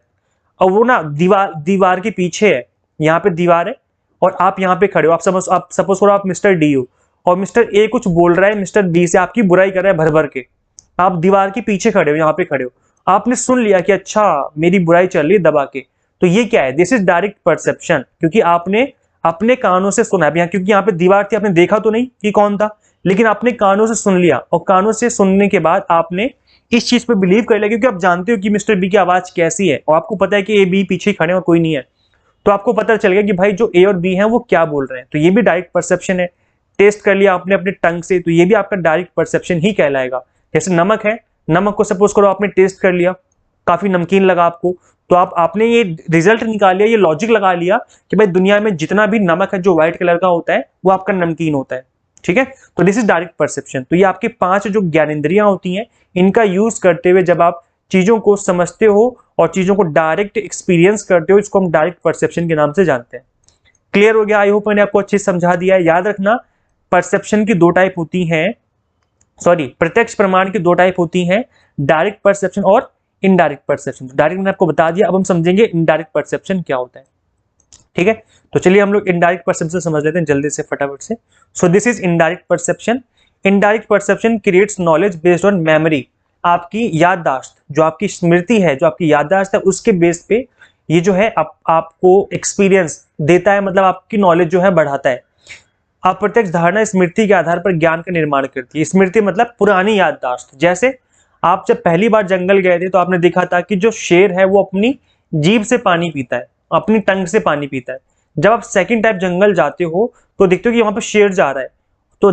और वो ना दीवार के पीछे है, यहाँ पे दीवार है और आप यहाँ पे खड़े हो। आप सपोज करो आप मिस्टर डी हो और मिस्टर ए कुछ बोल रहा है मिस्टर बी से, आपकी बुराई कर रहा है भर भर के। आप दीवार के पीछे खड़े हो, यहाँ पे खड़े हो, आपने सुन लिया कि अच्छा मेरी बुराई चल रही है दबा के। तो ये क्या है? दिस इज डायरेक्ट परसेप्शन, क्योंकि आपने अपने कानों से सुना है। क्योंकि यहाँ पे दीवार थी, आपने देखा तो नहीं कि कौन था, लेकिन आपने कानों से सुन लिया, और कानों से सुनने के बाद आपने इस चीज पे बिलीव कर लिया, क्योंकि आप जानते हो कि मिस्टर बी की आवाज कैसी है और आपको पता है कि ए बी पीछे खड़े और कोई नहीं है। तो आपको पता चल गया कि भाई जो ए और बी हैं वो क्या बोल रहे हैं। तो ये भी डायरेक्ट परसेप्शन है। टेस्ट कर लिया आपने अपने टंग से, तो ये भी आपका डायरेक्ट परसेप्शन ही कहलाएगा। जैसे नमक है, नमक को सपोज करो आपने टेस्ट कर लिया, काफी नमकीन लगा आपको, तो आपने ये रिजल्ट निकाल लिया, ये लॉजिक लगा लिया कि भाई दुनिया में जितना भी नमक है जो व्हाइट कलर का होता है वो आपका नमकीन होता है। ठीक है, तो दिस इज डायरेक्ट परसेप्शन। तो ये आपके 5 जो ज्ञानेंद्रियां होती हैं, इनका यूज करते हुए जब आप चीजों को समझते हो और चीजों को डायरेक्ट एक्सपीरियंस करते हो, इसको हम डायरेक्ट परसेप्शन के नाम से जानते हैं। क्लियर हो गया? आई होप मैंने आपको अच्छे से समझा दिया है। याद रखना, परसेप्शन की 2 टाइप होती हैं, सॉरी, प्रत्यक्ष प्रमाण की 2 टाइप होती हैं, डायरेक्ट परसेप्शन और इनडायरेक्ट परसेप्शन। डायरेक्ट मैंने आपको बता दिया, अब हम समझेंगे इनडायरेक्ट परसेप्शन क्या होता है। ठीक है, तो चलिए हम लोग इनडायरेक्ट परसेप्शन समझ लेते हैं जल्दी से फटाफट से। सो this is indirect perception. Indirect perception creates knowledge based on memory. आपकी याददाश्त, जो आपकी स्मृति है, जो आपकी याददाश्त है, उसके बेस पे ये जो है आपको एक्सपीरियंस देता है, मतलब आपकी नॉलेज जो है बढ़ाता है। अप्रत्यक्ष धारणा स्मृति के आधार पर ज्ञान का निर्माण करती है। स्मृति मतलब पुरानी याददाश्त। जैसे आप जब पहली बार जंगल गए थे तो आपने देखा था कि जो शेर है वो अपनी जीभ से पानी पीता है, अपनी टंग से पानी पीता है। जब आप सेकंड टाइम जंगल जाते हो तो देखते हो कि वहां पर शेर जा रहा है, तो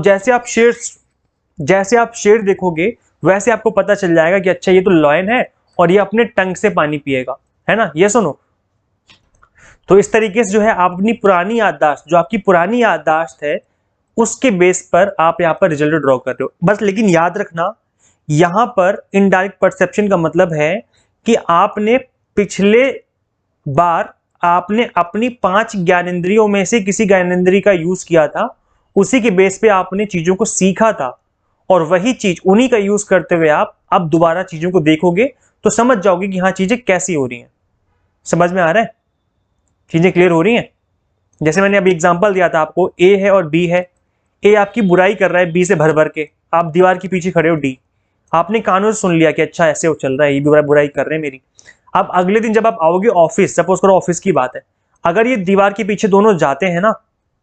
जैसे आप शेर देखोगे वैसे आपको पता चल जाएगा कि अच्छा ये तो लॉयन है और ये अपने टंग से पानी पिएगा, है ना? ये सुनो, तो इस तरीके से जो है आप अपनी पुरानी याददाश्त, जो आपकी पुरानी याददाश्त है, उसके बेस पर आप यहाँ पर रिजल्ट ड्रॉ कर रहे हो बस। लेकिन याद रखना, यहां पर इनडायरेक्ट परसेप्शन का मतलब है कि आपने पिछले बार आपने अपनी 5 ज्ञानेंद्रियों में से किसी ज्ञानेंद्रिय का यूज किया था, उसी के बेस पे आपने चीजों को सीखा था, और वही चीज उन्हीं का यूज करते हुए आप अब दोबारा चीजों को देखोगे तो समझ जाओगे कि हाँ चीजें कैसी हो रही हैं। समझ में आ रहा है? चीजें क्लियर हो रही हैं? जैसे मैंने अभी एग्जांपल दिया था आपको, ए है और बी है। ए आपकी बुराई कर रहा है बी से भर भर के, आप दीवार के पीछे खड़े हो डी, आपने कानों से सुन लिया कि अच्छा ऐसे हो चल रहा है, ये बुराई कर रहे हैं मेरी। अब अगले दिन जब आप आओगे ऑफिस, सपोज करो ऑफिस की बात है, अगर ये दीवार के पीछे दोनों जाते हैं ना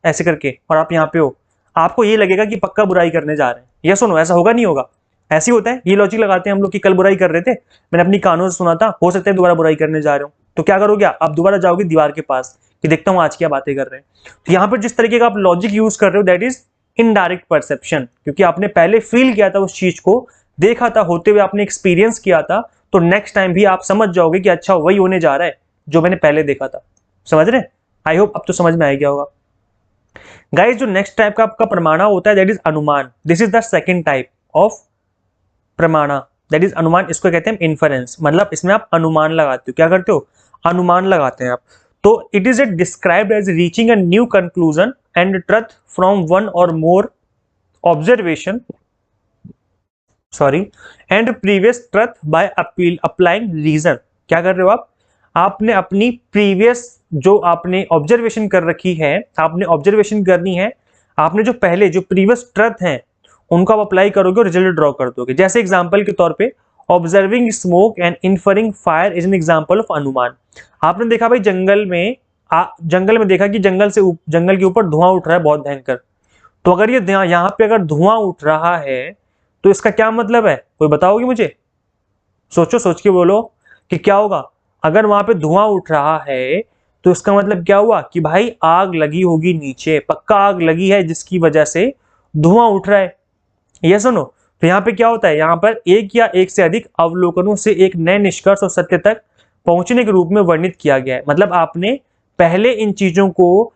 ऐसे करके, और आप यहाँ पे हो, आपको ये लगेगा कि पक्का बुराई करने जा रहे हैं। ये सुनो, ऐसा होगा नहीं होगा? ऐसे ही होता है। ये लॉजिक लगाते हैं हम लोग कि कल बुराई कर रहे थे, मैंने अपनी कानों से सुना था, हो सकता है दोबारा बुराई करने जा रहे हो, तो क्या करोगे आप दोबारा जाओगे दीवार के पास कि देखता हूँ आज क्या बातें कर रहे हैं। तो यहाँ पर जिस तरीके का आप लॉजिक यूज कर रहे हो दैट इज इनडायरेक्ट परसेप्शन, क्योंकि आपने पहले फील किया था उस चीज को, देखा था होते हुए, आपने एक्सपीरियंस किया था, तो नेक्स्ट टाइम भी आप समझ जाओगे कि अच्छा वही होने जा रहा है जो मैंने पहले देखा था। समझ रहे? आई होप अब तो समझ में आ गया होगा। गाइस, जो नेक्स्ट टाइप का आपका प्रमाणा होता है दैट इज अनुमान। This is the second type of प्रमाणा, दैट इज अनुमान। इसको कहते हैं इन्फरेंस, मतलब इसमें आप अनुमान लगाते हो। क्या करते हो? अनुमान लगाते हैं आप। तो it is described as reaching a new conclusion and truth from one or more observation and previous truth by applying reason. क्या कर रहे हो आप? आपने अपनी प्रीवियस जो आपने ऑब्जर्वेशन कर रखी है, आपने ऑब्जर्वेशन करनी है, आपने जो पहले जो प्रीवियस ट्रुथ हैं उनको आप अप्लाई करोगे और रिजल्ट ड्रॉ कर दोगे। जैसे एग्जांपल के तौर पे observing smoke and inferring fire is an example of anumana. आपने देखा भाई जंगल में जंगल में देखा कि जंगल के ऊपर धुआं उठ रहा है बहुत भयंकर। तो अगर ये यहाँ पे अगर धुआं उठ रहा है तो इसका क्या मतलब है? कोई बताओगे मुझे? सोचो, सोच के बोलो कि क्या होगा। अगर वहां पे धुआं उठ रहा है तो इसका मतलब क्या हुआ कि भाई आग लगी होगी नीचे, पक्का आग लगी है जिसकी वजह से धुआं उठ रहा है। ये सुनो, तो यहाँ पे क्या होता है, यहाँ पर एक या एक से अधिक अवलोकनों से एक नए निष्कर्ष और सत्य तक पहुंचने के रूप में वर्णित किया गया है। मतलब आपने पहले इन चीजों को,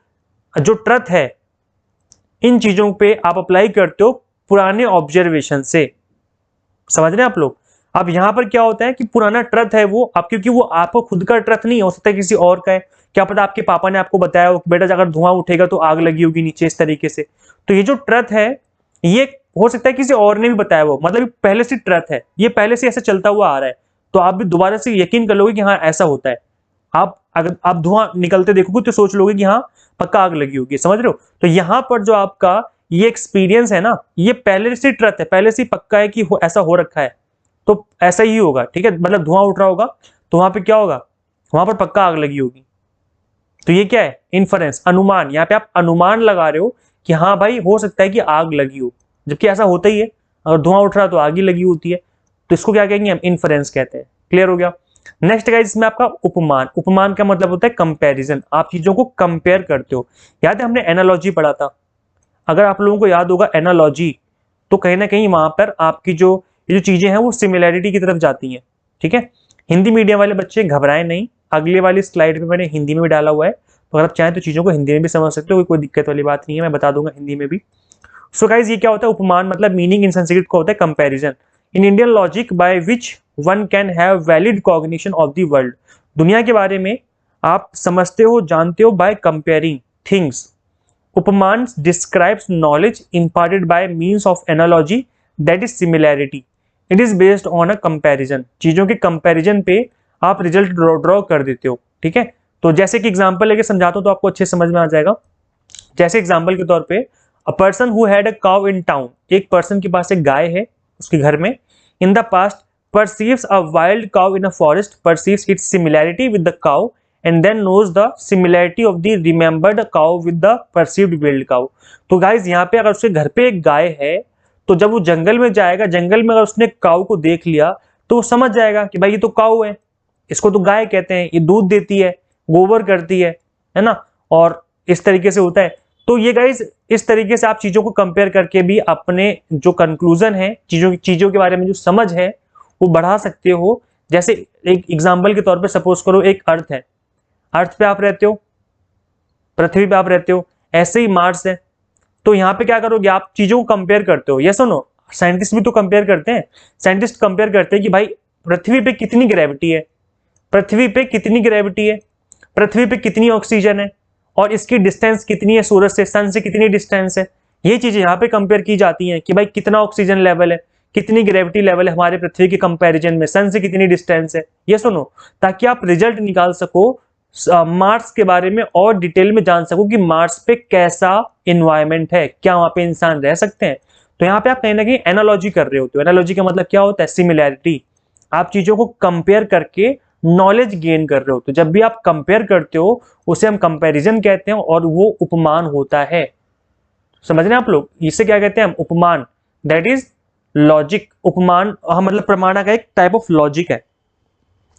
जो ट्रुथ है, इन चीजों पे आप अप्लाई करते हो पुराने ऑब्जर्वेशन से। समझ रहे हैं आप लोग? अब यहां पर क्या होता है कि पुराना ट्रुथ है वो आप, क्योंकि वो आपको खुद का ट्रुथ नहीं हो सकता है, किसी और का है। क्या पता आपके पापा ने आपको बताया हो बेटा अगर धुआं उठेगा तो आग लगी होगी नीचे, इस तरीके से। तो ये जो ट्रुथ है ये हो सकता है किसी और ने भी बताया हो, मतलब पहले से ट्रुथ है, ये पहले से ऐसा चलता हुआ आ रहा है। तो आप भी दोबारा से यकीन कर लोगे कि हाँ ऐसा होता है। आप अगर आप धुआं निकलते देखोगे तो सोच लोगे कि हाँ पक्का आग लगी होगी। समझ रहे हो? तो यहां पर जो आपका ये एक्सपीरियंस है ना, ये पहले से ट्रुथ है, पहले से पक्का है कि ऐसा हो रखा है, तो ऐसा ही होगा। ठीक है, मतलब धुआं उठ रहा होगा तो वहां पे क्या होगा, वहां पर पक्का आग लगी होगी। तो ये क्या है? इन्फरेंस, अनुमान। यहाँ पे आप अनुमान लगा रहे हो कि हाँ भाई हो सकता है कि आग लगी हो, जबकि ऐसा होता ही है। अगर धुआं उठ रहा है तो आग ही लगी होती है। तो इसको क्या कहेंगे हम? इन्फरेंस कहते हैं। क्लियर हो गया? नेक्स्ट गाइस, इसमें आपका उपमान। उपमान का मतलब होता है कंपैरिजन। आप चीजों को कंपेयर करते हो। याद है हमने एनालॉजी पढ़ा था? अगर आप लोगों को याद होगा एनालॉजी, तो कहीं ना कहीं वहां पर आपकी ये जो चीजें हैं वो सिमिलैरिटी की तरफ जाती हैं। ठीक है, हिंदी मीडियम वाले बच्चे घबराएं नहीं, अगले वाली स्लाइड पे मैंने हिंदी में भी डाला हुआ है, तो अगर आप चाहें तो चीजों को हिंदी में भी समझ सकते हो, कोई दिक्कत वाली बात नहीं है, मैं बता दूंगा हिंदी में भी। सो गाइस, ये क्या होता है उपमान? मतलब मीनिंग इन संस्कृत को होता है comparison in Indian logic by which one can have valid cognition of the world. दुनिया के बारे में आप समझते हो, जानते हो बाय कंपेयरिंग थिंग्स। उपमान describes knowledge imparted by means of analogy that is similarity. It is based on a comparison. चीजों के कंपैरिजन पे आप रिजल्ट ड्रॉ कर देते हो। ठीक है, तो जैसे कि एग्जांपल लेके समझाता हूं तो आपको अच्छे समझ में आ जाएगा। जैसे एग्जांपल के तौर पे a person who had a cow in town, एक पर्सन के पास एक गाय है उसके घर में। In the past perceives a wild cow in a forest, perceives its similarity with the cow and then knows the similarity of the remembered cow with the perceived wild cow. तो guys यहाँ पे अगर उसके घर पे एक गाय है तो जब वो जंगल में जाएगा, जंगल में अगर उसने काऊ को देख लिया तो वो समझ जाएगा कि भाई ये तो काऊ है, इसको तो गाय कहते हैं, ये दूध देती है, गोबर करती है ना, और इस तरीके से होता है। तो ये गाइज इस तरीके से आप चीजों को कंपेयर करके भी अपने जो कंक्लूजन है, चीजों के बारे में जो समझ है वो बढ़ा सकते हो। जैसे एक एग्जांपल के तौर पे सपोज करो एक अर्थ है, अर्थ पे आप रहते हो, पृथ्वी पे आप रहते हो, ऐसे ही मार्स है। तो यहाँ पे क्या करोगे आप? चीजों को कंपेयर करते हो। ये सुनो, साइंटिस्ट भी तो कंपेयर करते हैं। साइंटिस्ट कंपेयर करते हैं कि भाई पृथ्वी पे कितनी ग्रेविटी है, पृथ्वी पे कितनी ग्रेविटी है, पृथ्वी पे कितनी ऑक्सीजन है, और इसकी डिस्टेंस कितनी है सूरज से, सन से कितनी डिस्टेंस है। ये चीजें यहाँ पे कंपेयर की जाती हैं कि भाई कितना ऑक्सीजन लेवल है, कितनी ग्रेविटी लेवल है हमारे पृथ्वी के कंपैरिजन में, सन से कितनी डिस्टेंस है। ये सुनो, ताकि आप रिजल्ट निकाल सको, मार्स के बारे में और डिटेल में जान सको कि मार्स पे कैसा इन्वायरमेंट है, क्या वहां पे इंसान रह सकते हैं। तो यहाँ पे आप कहीं ना कहीं एनालॉजी कर रहे होते हो। एनालॉजी का मतलब क्या होता है? सिमिलैरिटी। आप चीजों को कंपेयर करके नॉलेज गेन कर रहे हो। तो जब भी आप कंपेयर करते हो उसे हम कंपैरिजन कहते हैं, और वो उपमान होता है। समझ रहे हैं आप लोग? इसे क्या कहते हैं हम? उपमान। That is logic. उपमान मतलब प्रमाण का एक टाइप ऑफ लॉजिक है।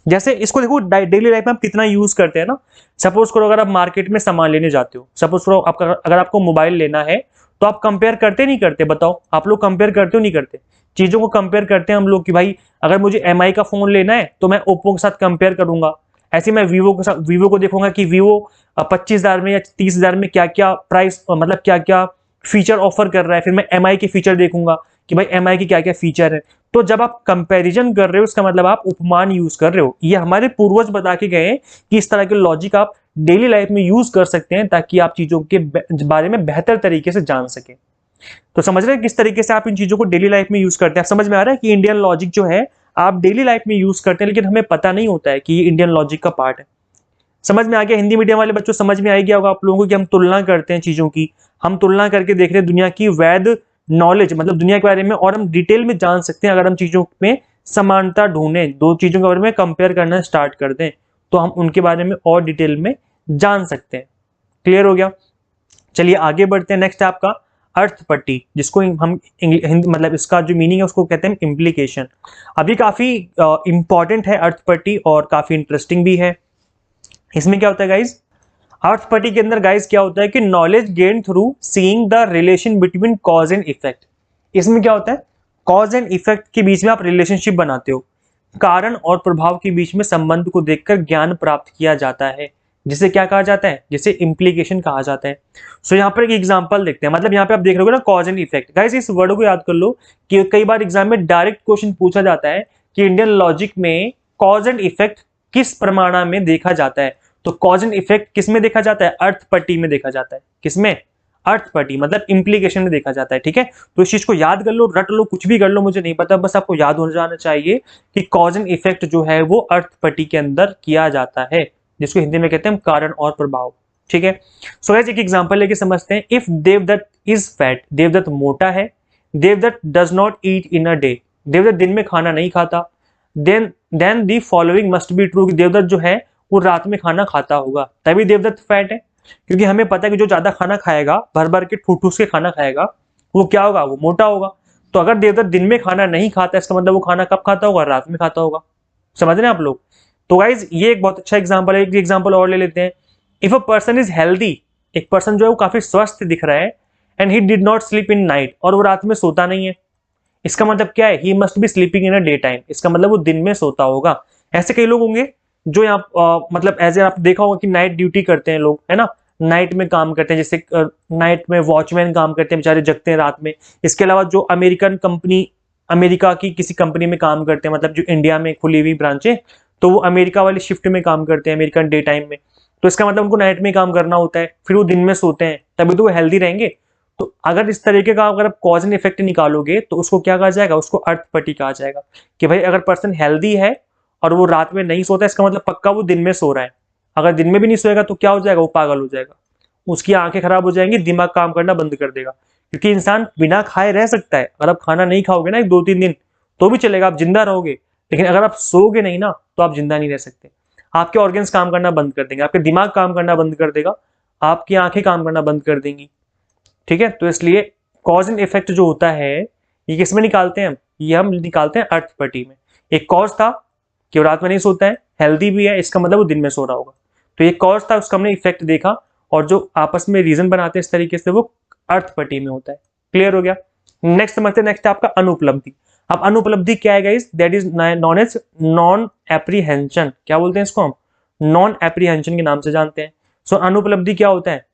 जैसे इसको देखो डेली लाइफ में आप कितना यूज करते हैं ना। सपोज करो अगर आप मार्केट में सामान लेने जाते हो, सपोज करो आपका अगर आपको मोबाइल लेना है, तो आप कंपेयर करते नहीं करते? बताओ, आप लोग कंपेयर करते हो नहीं करते? चीजों को कंपेयर करते हैं हम लोग कि भाई अगर मुझे एमआई का फोन लेना है तो मैं ओप्पो के साथ कंपेयर करूंगा। ऐसे मैं वीवो के साथ वीवो को देखूंगा कि वीवो 25,000 में या 30,000 में क्या क्या प्राइस मतलब क्या क्या फीचर ऑफर कर रहा है। फिर मैं एमआई के फीचर देखूंगा कि भाई एमआई की क्या क्या फीचर है। तो जब आप कंपैरिजन कर रहे हो इसका मतलब आप उपमान यूज कर रहे हो। ये हमारे पूर्वज बता के गए कि इस तरह के लॉजिक आप डेली लाइफ में यूज कर सकते हैं, ताकि आप चीजों के बारे में बेहतर तरीके से जान सके। तो समझ रहे हैं किस तरीके से आप इन चीजों को डेली लाइफ में यूज करते हैं? समझ में आ रहा है कि इंडियन लॉजिक जो है आप डेली लाइफ में यूज करते हैं, लेकिन हमें पता नहीं होता है कि ये इंडियन लॉजिक का पार्ट है। समझ में आ गया? हिंदी मीडियम वाले बच्चों समझ में आ गया होगा आप लोगों को कि हम तुलना करते हैं चीजों की। हम तुलना करके देख रहे हैं दुनिया की वैध नॉलेज, मतलब दुनिया के बारे में, और हम डिटेल में जान सकते हैं। अगर हम चीजों में समानता ढूंढें, दो चीजों के बारे में कंपेयर करना स्टार्ट कर दें, तो हम उनके बारे में और डिटेल में जान सकते हैं। क्लियर हो गया? चलिए आगे बढ़ते हैं। नेक्स्ट है आपका अर्थ पट्टी, जिसको हम हिंदी मतलब इसका जो मीनिंग है उसको कहते हैं इम्प्लीकेशन। अभी काफी इंपॉर्टेंट है अर्थ पट्टी, और काफी इंटरेस्टिंग भी है। इसमें क्या होता है गाइज? अर्थ पट्टी के अंदर गाइज क्या होता है कि knowledge gain through seeing the relation between cause and effect. इसमें क्या होता है? कॉज एंड इफेक्ट के बीच में आप रिलेशनशिप बनाते हो, कारण और प्रभाव के बीच में संबंध को देखकर ज्ञान प्राप्त किया जाता है, जिसे क्या कहा जाता है? जिसे इम्प्लीकेशन कहा जाता है। सो यहाँ पर एक एग्जांपल देखते हैं। मतलब यहाँ पे आप देख रहे हो ना कॉज एंड इफेक्ट। गाइस इस वर्ड को याद कर लो कि कई बार एग्जाम में डायरेक्ट क्वेश्चन पूछा जाता है कि इंडियन लॉजिक में कॉज एंड इफेक्ट किस प्रमाण में देखा जाता है। तो कॉज एंड इफेक्ट किस में देखा जाता है? अर्थ पट्टी में देखा जाता है। किसमें? अर्थ पट्टी, मतलब इंप्लीकेशन में देखा जाता है। ठीक है, तो इस चीज को याद कर लो, रट लो, कुछ भी कर लो, मुझे नहीं पता, बस आपको याद हो जाना चाहिए कि कॉज एंड इफेक्ट जो है वो अर्थ पट्टी के अंदर किया जाता है, जिसको हिंदी में कहते हैं कारण और प्रभाव। ठीक है, सो गाइस एक एग्जांपल लेके समझते हैं। If Devadatta is fat, Devadatta मोटा है, Devadatta does not eat in a day, Devadatta दिन में खाना नहीं खाता, then the following must be true, Devadatta जो है वो रात में खाना खाता होगा, तभी देवदत्त फैट है। क्योंकि हमें पता है कि जो ज्यादा खाना खाएगा, भर भर के ठूठूस के खाना खाएगा, वो क्या होगा? वो मोटा होगा। तो अगर देवदत्त दिन में खाना नहीं खाता, इसका मतलब वो खाना कब खाता होगा? रात में खाता होगा। समझ रहे हैं आप लोग? तो गाइज ये एक बहुत अच्छा एग्जांपल है। एक एग्जांपल और ले लेते हैं। If a person is healthy, एक पर्सन जो है वो काफी स्वस्थ दिख रहा है, and he did not sleep in night, और वो रात में सोता नहीं है, इसका मतलब क्या है? He must be sleeping in a day time, इसका मतलब वो दिन में सोता होगा। ऐसे कई लोग होंगे जो यहाँ मतलब एज ए आप देखा होगा कि नाइट ड्यूटी करते हैं लोग, है ना, नाइट में काम करते हैं, जैसे नाइट में वॉचमैन काम करते हैं, बेचारे जगते हैं रात में। इसके अलावा जो अमेरिकन कंपनी, अमेरिका की किसी कंपनी में काम करते हैं, मतलब जो इंडिया में खुली हुई ब्रांच है, तो वो अमेरिका वाली शिफ्ट में काम करते हैं, अमेरिकन डे टाइम में। तो इसका मतलब उनको नाइट में काम करना होता है, फिर वो दिन में सोते हैं, तभी तो वो हेल्दी रहेंगे। तो अगर इस तरीके का अगर आप कॉज एंड इफेक्ट निकालोगे तो उसको क्या कहा जाएगा? उसको अर्थ पट्टी कहा जाएगा। कि भाई अगर पर्सन हेल्दी है और वो रात में नहीं सोता, इसका मतलब पक्का वो दिन में सो रहा है। अगर दिन में भी नहीं सोएगा तो क्या हो जाएगा? वो पागल हो जाएगा, उसकी आंखें खराब हो जाएंगी, दिमाग काम करना बंद कर देगा। क्योंकि इंसान बिना खाए रह सकता है, अगर आप खाना नहीं खाओगे ना 2-3 दिन तो भी चलेगा, आप जिंदा रहोगे। लेकिन अगर आप सोओगे नहीं ना तो आप जिंदा नहीं रह सकते। आपके ऑर्गन्स काम करना बंद कर देंगे, आपके दिमाग काम करना बंद कर देगा, आपकी आंखें काम करना बंद कर देंगी। ठीक है, तो इसलिए कॉज एंड इफेक्ट जो होता है ये किसमें निकालते हैं हम? ये हम निकालते हैं अर्थ पट्टी में। एक कॉज था कि वो रात में नहीं सोता है, हेल्दी भी है, इसका मतलब वो दिन में सो रहा होगा। तो ये कॉज था, उसका हमने इफेक्ट देखा, और जो आपस में रीजन बनाते हैं इस तरीके से वो अर्थ पट्टी में होता है। क्लियर हो गया? नेक्स्ट समझते हैं। नेक्स्ट आपका अनुपलब्धि। अब अनुपलब्धि क्या है guys? That is known as non apprehension. क्या बोलते हैं इसको हम? नॉन एप्रीहेंशन के नाम से जानते हैं। सो अनुपलब्धि क्या होता है?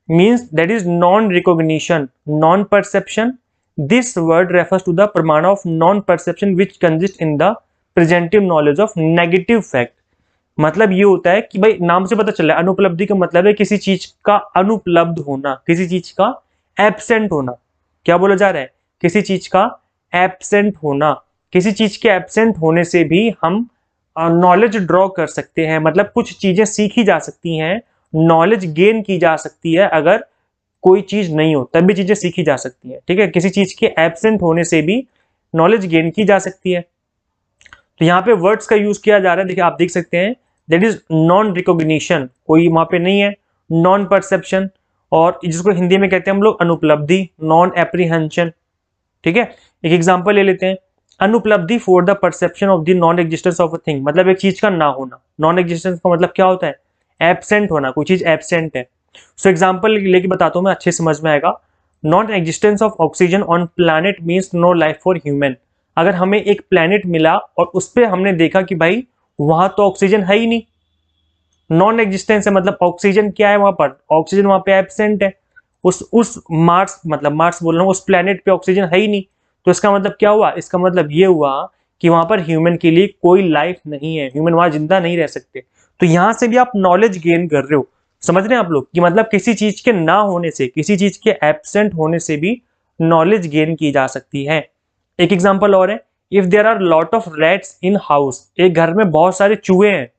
Means that is non recognition, non perception, this word refers to the pramana of non perception which consist in the presentive knowledge of negative fact. मतलब ये होता है कि भाई नाम से पता चल रहा है, अनुपलब्धि का मतलब है किसी चीज का अनुपलब्ध होना, किसी चीज का एब्सेंट होना। क्या बोला जा रहा है? किसी चीज का एब्सेंट होना। किसी चीज के एब्सेंट होने से भी हम नॉलेज ड्रॉ कर सकते हैं, मतलब कुछ चीजें सीखी जा सकती हैं, नॉलेज गेन की जा सकती है। अगर कोई चीज नहीं हो तब भी चीजें सीखी जा सकती है, ठीक है। किसी चीज के एब्सेंट होने से भी नॉलेज गेन की जा सकती है। तो यहाँ पे वर्ड्स का यूज किया जा रहा है, देखिए आप देख सकते हैं, दैट इज नॉन रिकॉग्निशन, कोई वहां पे नहीं है, नॉन परसेप्शन, और जिसको हिंदी में कहते हैं हम लोग अनुपलब्धि, नॉन एप्रीहेंशन, ठीक है। एक एग्जांपल ले लेते हैं, anupalabdhi for the perception of the non existence of a thing, मतलब एक चीज का ना होना। नॉन एग्जिस्टेंस का मतलब क्या होता है? एब्सेंट होना, कोई चीज एब्सेंट है। सो एग्जांपल लेके बताता हूं मैं, अच्छे समझ में आएगा। Non existence of oxygen on planet means no life for human. अगर हमें एक प्लैनेट मिला और उस पर हमने देखा कि भाई वहां तो ऑक्सीजन है ही नहीं, नॉन एग्जिस्टेंस है, मतलब ऑक्सीजन क्या है वहां पर? ऑक्सीजन वहां पे एब्सेंट है। उस मार्स, मतलब मार्स बोल रहा हूं, उस प्लेनेट पे ऑक्सीजन है ही नहीं। तो इसका मतलब क्या हुआ? इसका मतलब ये हुआ कि वहां पर ह्यूमन के लिए कोई लाइफ नहीं है, ह्यूमन वहां जिंदा नहीं रह सकते। तो यहां से भी आप नॉलेज गेन कर रहे हो, समझ रहे हैं आप लोग, कि मतलब किसी चीज के ना होने से, किसी चीज के एब्सेंट होने से भी नॉलेज गेन की जा सकती है। एक एग्जाम्पल और है, if there are lot of rats in house, एक घर में बहुत सारे चूहे हैं,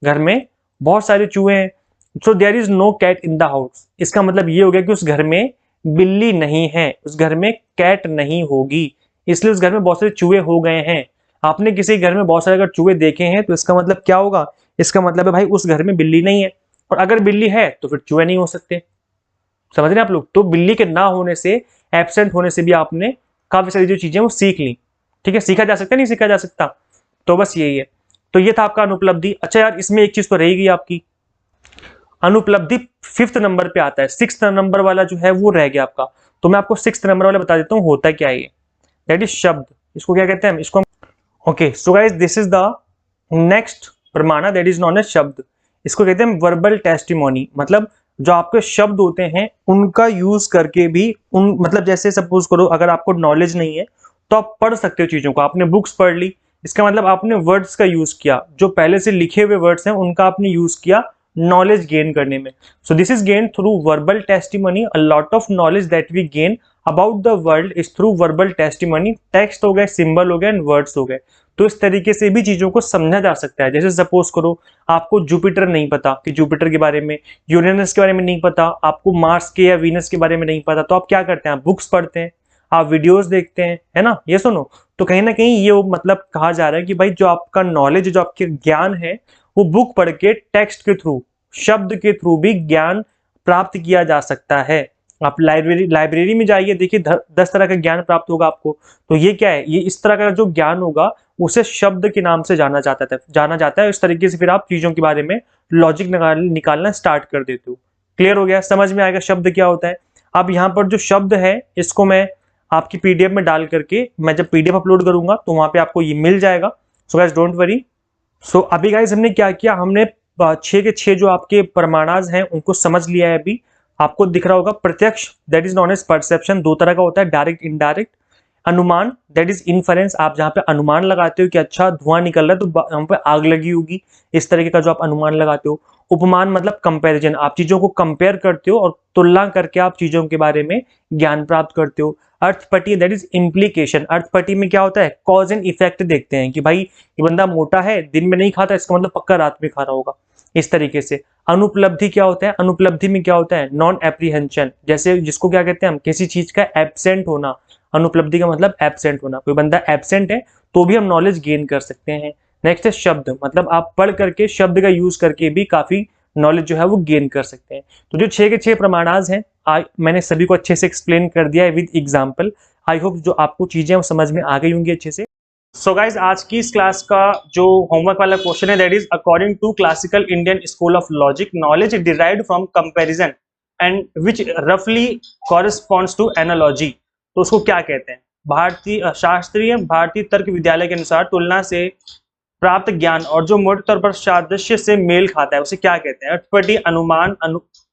घर में बहुत सारे चूहे हैं, so there is no cat in the house. इसका मतलब ये हो गया कि उस घर में बिल्ली नहीं है, उस घर में कैट नहीं होगी, इसलिए उस घर में बहुत सारे चूहे हो गए हैं। आपने किसी घर में बहुत सारे अगर चूहे देखे हैं तो इसका मतलब क्या होगा? इसका मतलब है भाई उस घर में बिल्ली नहीं है, और अगर बिल्ली है तो फिर चूहे नहीं हो सकते। समझ रहे हैं आप लोग? तो बिल्ली के ना होने से, एब्सेंट होने से भी आपने काफी सारी जो चीजें वो सीख ली, ठीक है। सीखा जा सकता है, नहीं सीखा जा सकता? तो बस यही है। तो ये था आपका अनुपलब्धि। अच्छा यार, इसमें एक चीज तो रहेगी आपकी, अनुपलब्धि 5th नंबर पे आता है, 6th नंबर वाला जो है वो रह गया आपका। तो मैं आपको 6th नंबर वाला बता देता हूँ होता क्या है ये। दैट इज शब्द। इसको क्या कहते हैं? इसको okay, so guys this is the next प्रमाणा, दैट इज नॉन एज शब्द। इसको कहते हैं वर्बल टेस्टिमोनी, मतलब जो आपके शब्द होते हैं उनका यूज करके भी उन, मतलब जैसे सपोज करो अगर आपको नॉलेज नहीं है तो आप पढ़ सकते हो चीजों को, आपने बुक्स पढ़ ली, इसका मतलब आपने वर्ड्स का यूज किया, जो पहले से लिखे हुए वर्ड्स हैं उनका आपने यूज किया नॉलेज गेन करने में। So this is gain through verbal testimony, a lot of knowledge that we gain about the world is through verbal testimony. Text हो गए, सिंबल हो गए एंड वर्ड्स हो गए। तो इस तरीके से भी चीजों को समझा जा सकता है। जैसे सपोज करो आपको जुपिटर नहीं पता, कि जुपिटर के बारे में, यूरेनस के बारे में नहीं पता, आपको मार्स के या वीनस के बारे में नहीं पता, तो आप क्या करते हैं? आप बुक्स पढ़ते हैं, आप वीडियोस देखते हैं, है ना, ये सुनो। तो कहीं ना कहीं ये मतलब कहा जा रहा है कि भाई जो आपका नॉलेज, जो आपके ज्ञान है, वो बुक पढ़ के, टेक्स्ट के थ्रू, शब्द के थ्रू भी ज्ञान प्राप्त किया जा सकता है। आप लाइब्रेरी में जाइए, देखिए 10 तरह का ज्ञान प्राप्त होगा आपको। तो ये क्या है? ये इस तरह का जो ज्ञान होगा उसे शब्द के नाम से जाना जाता है। इस तरीके से फिर आप चीजों के बारे में लॉजिक निकालना स्टार्ट कर देते हो। क्लियर हो गया? समझ में आएगा शब्द क्या होता है। अब यहाँ पर जो शब्द है इसको मैं आपकी पीडीएफ में डाल करके, मैं जब पीडीएफ अपलोड करूंगा तो वहां पे आपको ये मिल जाएगा। So guys don't worry. So अभी गाइस हमने क्या किया, हमने 6 के 6 जो आपके प्रमाणाज हैं उनको समझ लिया है। अभी आपको दिख रहा होगा प्रत्यक्ष, that is known as perception, 2 तरह का होता है, डायरेक्ट इनडायरेक्ट। अनुमान, दैट इज इन्फरेंस, आप जहां पे अनुमान लगाते हो कि अच्छा धुआं निकल रहा है तो वहां पे आग लगी होगी, इस तरीके का जो आप अनुमान लगाते हो। उपमान मतलब कंपैरिजन, आप चीजों को कंपेयर करते हो और तुलना करके आप चीजों के बारे में ज्ञान प्राप्त करते हो। अर्थपट्टी, दैट इज इम्प्लीकेशन, अर्थपट्टी में क्या होता है? कॉज एंड इफेक्ट देखते हैं कि भाई ये बंदा मोटा है, दिन में नहीं खाता, इसका मतलब पक्का रात में खा रहा होगा, इस तरीके से। अनुपलब्धि क्या होता है? अनुपलब्धि में क्या होता है? नॉन एप्रीहेंशन, जैसे जिसको क्या कहते हैं हम, किसी चीज का एब्सेंट होना। अनुपलब्धि का मतलब एब्सेंट होना, कोई बंदा एब्सेंट है तो भी हम नॉलेज गेन कर सकते हैं। नेक्स्ट है शब्द, मतलब आप पढ़ करके, शब्द का यूज करके भी काफी नॉलेज जो है वो गेन कर सकते हैं। तो जो 6 के 6 प्रमाणाज हैं, मैंने सभी को अच्छे से एक्सप्लेन कर दिया है विद एग्जाम्पल। आई होप जो आपको चीजें वो समझ में आ गई होंगी अच्छे से। सो गाइज आज की इस क्लास का जो होमवर्क वाला क्वेश्चन है, that is according to classical Indian school of logic, knowledge derived from comparison and which रफली कॉरेस्पॉन्ड्स टू एनालॉजी। तो उसको क्या कहते हैं? भारतीय शास्त्रीय भारतीय तर्क विद्यालय के अनुसार तुलना से प्राप्त ज्ञान और जो मोटे तौर पर सादृश्य से मेल खाता है उसे क्या कहते हैं? अर्थपट्टी, अनुमान,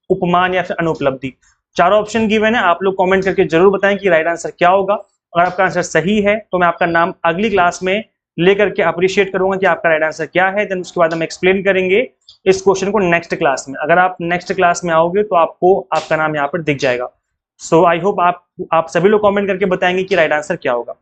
उपमान या फिर अनुपलब्धि। चारों ऑप्शन गिवन है, आप लोग कमेंट करके जरूर बताएं कि राइट आंसर क्या होगा। अगर आपका आंसर सही है तो मैं आपका नाम अगली क्लास में लेकर के अप्रिशिएट करूंगा कि आपका राइट आंसर क्या है। देन उसके बाद हम एक्सप्लेन करेंगे इस क्वेश्चन को नेक्स्ट क्लास में। अगर आप नेक्स्ट क्लास में आओगे तो आपको आपका नाम यहाँ पर दिख जाएगा। सो आई होप आप सभी लोग कमेंट करके बताएंगे कि राइट आंसर क्या होगा।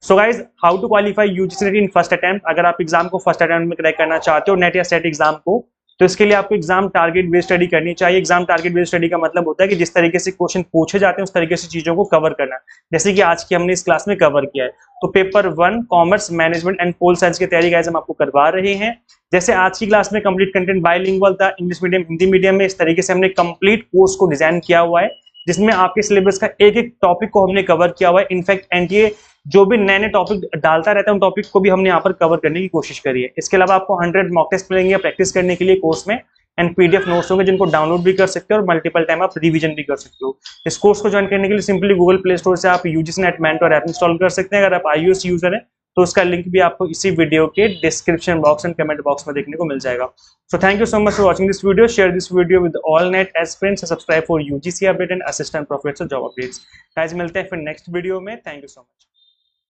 So guys, how to qualify UGC NET in first attempt. अगर आप एग्जाम को फर्स्ट अटेम्प्ट में क्रैक करना चाहते हो, नेट या सेट एग्जाम को, तो इसके लिए आपको एग्जाम टारगेट बेस्ड स्टडी करनी चाहिए। एग्जाम टारगेट बेस्ड स्टडी का मतलब होता है कि जिस तरीके से क्वेश्चन पूछे जाते हैं उस तरीके से चीजों को कवर करना, जैसे कि आज की हमने इस क्लास में कवर किया है। तो paper 1 commerce management and pol science की तैयारी गाइस हम आपको करवा रहे हैं। जैसे आज की क्लास में कंप्लीट कंटेंट बायलिंगुअल था, इंग्लिश मीडियम हिंदी मीडियम में। इस तरीके से हमने कंप्लीट कोर्स को डिजाइन किया हुआ है जिसमें आपके सिलेबस का एक एक टॉपिक को हमने कवर किया हुआ है। इनफैक्ट एनटीए जो भी नए नए टॉपिक डालता रहता है उन टॉपिक को भी हमने यहाँ पर कवर करने की कोशिश करी है। इसके अलावा आपको 100 मॉक टेस्ट मिलेंगे प्रैक्टिस करने के लिए कोर्स में, एंड पीडीएफ नोट्स होंगे जिनको डाउनलोड भी कर सकते हो और मल्टीपल टाइम आप रिवीजन भी कर सकते हो। इस कोर्स को ज्वाइन करने के लिए सिंपली गूगल प्ले स्टोर से आप UGC net mentor app install कर सकते हैं। अगर आप iOS यूजर हैं तो उसका लिंक भी आपको इसी वीडियो के description box and comment box में देखने को मिल जाएगा। So thank you so much for watching this video. Share this video with all net aspirants, subscribe for UGC update and assistant professor job updates. Guys मिलते हैं फिर next video में। Thank you so much.